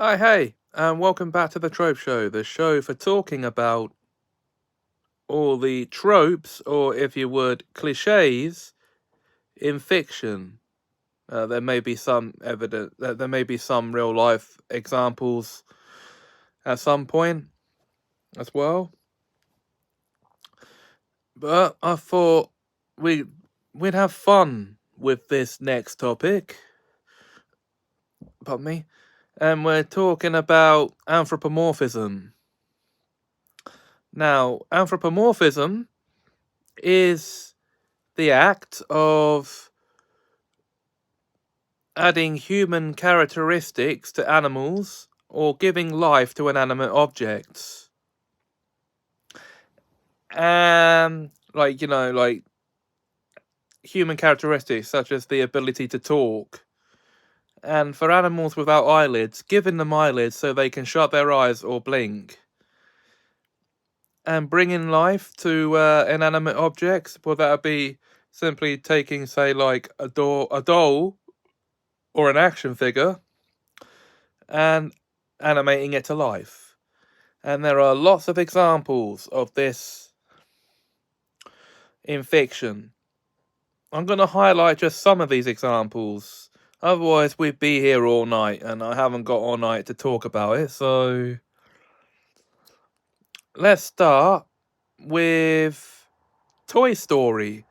Hi, hey, and welcome back to the Trope Show, the show for talking about all the tropes, or if you would, cliches in fiction. There may be some evidence, there may be some real life examples at some point as well. But I thought we'd have fun with this next topic. Pardon me. And we're talking about anthropomorphism. Now, anthropomorphism is the act of adding human characteristics to animals or giving life to inanimate objects. Like human characteristics such as the ability to talk. And for animals without eyelids, giving them eyelids so they can shut their eyes or blink. And bringing life to inanimate objects, well, that would be simply taking, say, like a doll or an action figure and animating it to life. And there are lots of examples of this in fiction. I'm going to highlight just some of these examples. Otherwise, we'd be here all night, and I haven't got all night to talk about it. So let's start with Toy Story,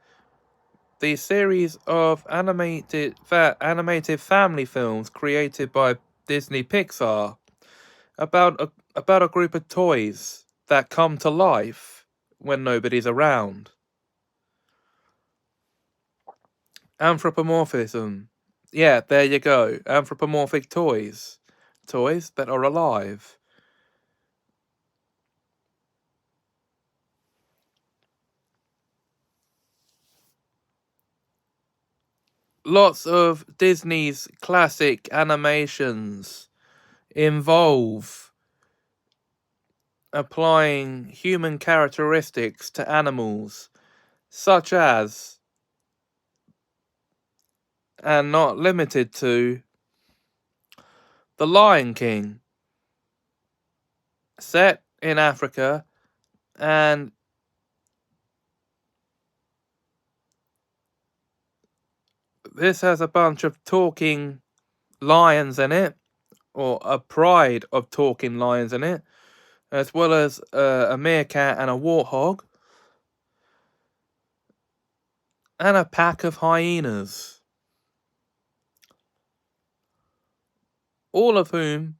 the series of animated family films created by Disney Pixar about a group of toys that come to life when nobody's around. Anthropomorphism. Yeah, there you go. Anthropomorphic toys. Toys that are alive. Lots of Disney's classic animations involve applying human characteristics to animals, such as, and not limited to, The Lion King, set in Africa, and this has a bunch of talking lions in it, or a pride of talking lions in it, as well as a meerkat and a warthog, and a pack of hyenas, all of whom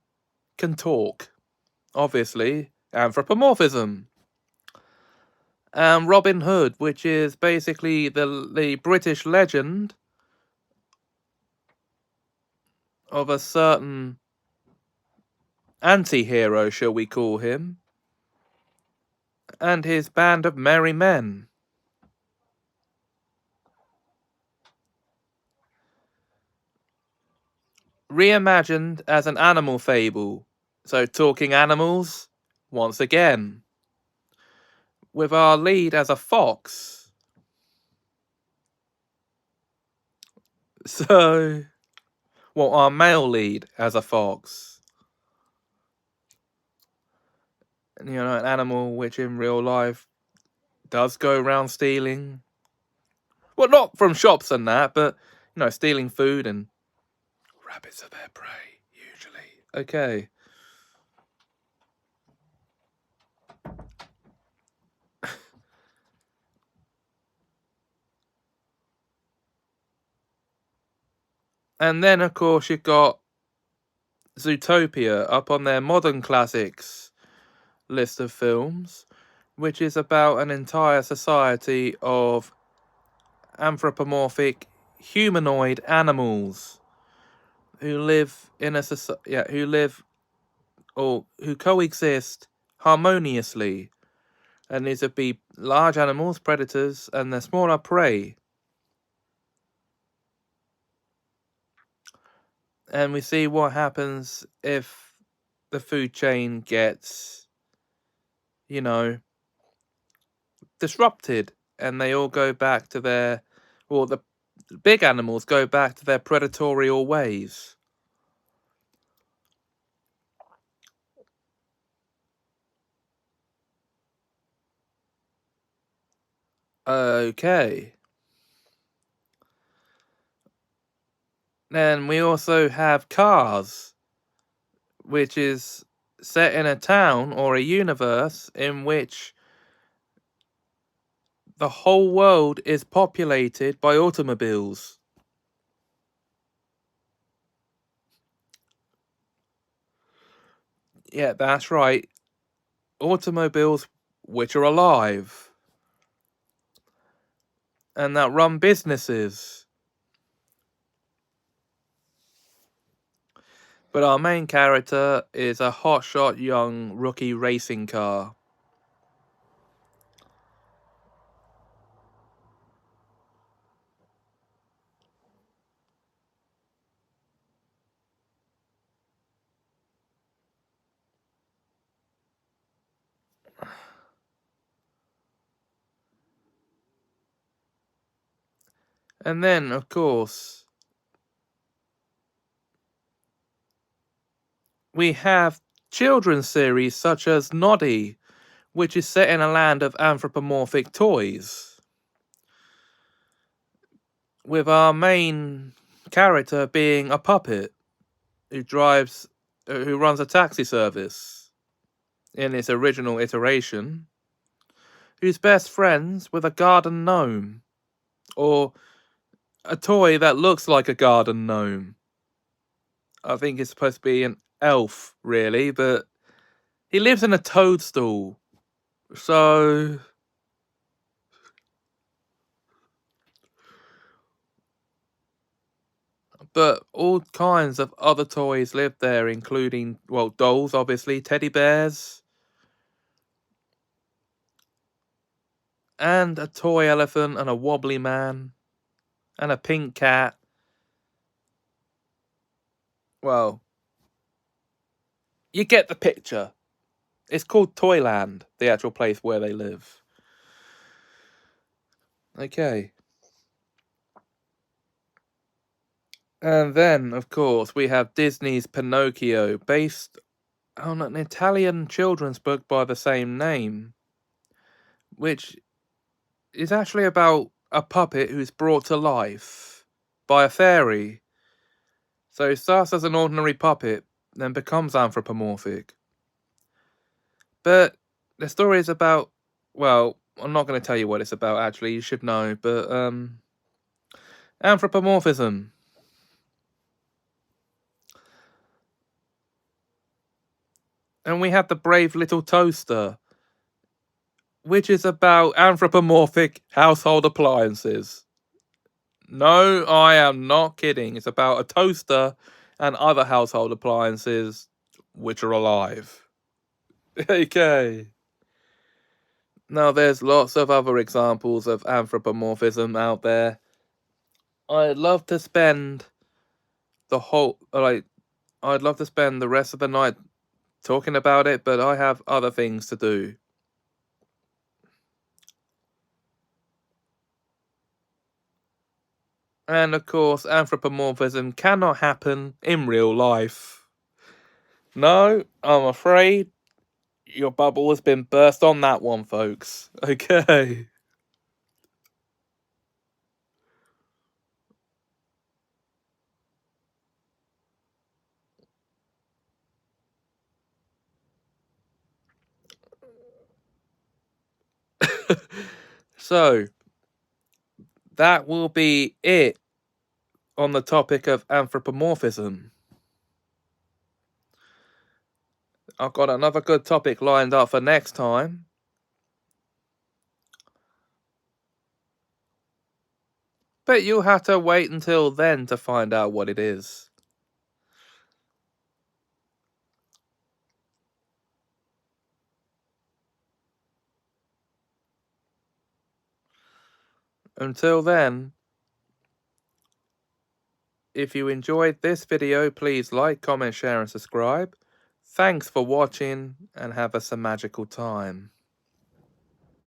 can talk. Obviously, anthropomorphism. And Robin Hood, which is basically the British legend of a certain anti-hero, shall we call him, and his band of merry men. Reimagined as an animal fable, so talking animals once again, with our lead as a fox. So, well, our male lead as a fox. You know, an animal which in real life does go around stealing. Well, not from shops and that, but, you know, stealing food and rabbits are their prey, usually. Okay. And then, of course, you've got Zootopia up on their modern classics list of films, which is about an entire society of anthropomorphic humanoid animals who live in a who coexist harmoniously, and these would be large animals, predators, and their smaller prey. And we see what happens if the food chain gets, you know, disrupted, and they all go back to their, or the big animals go back to their predatorial ways. Okay. Then we also have Cars, which is set in a town or a universe in which the whole world is populated by automobiles. Yeah, that's right. Automobiles which are alive and that run businesses. But our main character is a hotshot young rookie racing car. And then, of course, we have children's series such as Noddy, which is set in a land of anthropomorphic toys, with our main character being a puppet who runs a taxi service in its original iteration, who's best friends with a garden gnome, or a toy that looks like a garden gnome. I think it's supposed to be an elf, really, but he lives in a toadstool, so... But all kinds of other toys live there, including, well, dolls, obviously, teddy bears, and a toy elephant, and a wobbly man, and a pink cat. Well, you get the picture. It's called Toyland, the actual place where they live. Okay. And then, of course, we have Disney's Pinocchio, based on an Italian children's book by the same name, which is actually about a puppet who's brought to life by a fairy. So he starts as an ordinary puppet, then becomes anthropomorphic. But the story is about, well, I'm not going to tell you what it's about, actually, you should know, but, anthropomorphism. And we have the brave little toaster, which is about anthropomorphic household appliances. No, I am not kidding. It's about a toaster and other household appliances which are alive. Okay. Now, there's lots of other examples of anthropomorphism out there. I'd love to spend I'd love to spend the rest of the night talking about it, but I have other things to do. And of course, anthropomorphism cannot happen in real life. No, I'm afraid your bubble has been burst on that one, folks. Okay. So, that will be it on the topic of anthropomorphism. I've got another good topic lined up for next time. But you'll have to wait until then to find out what it is. Until then, if you enjoyed this video, please like, comment, share and subscribe. Thanks for watching and have a magical time.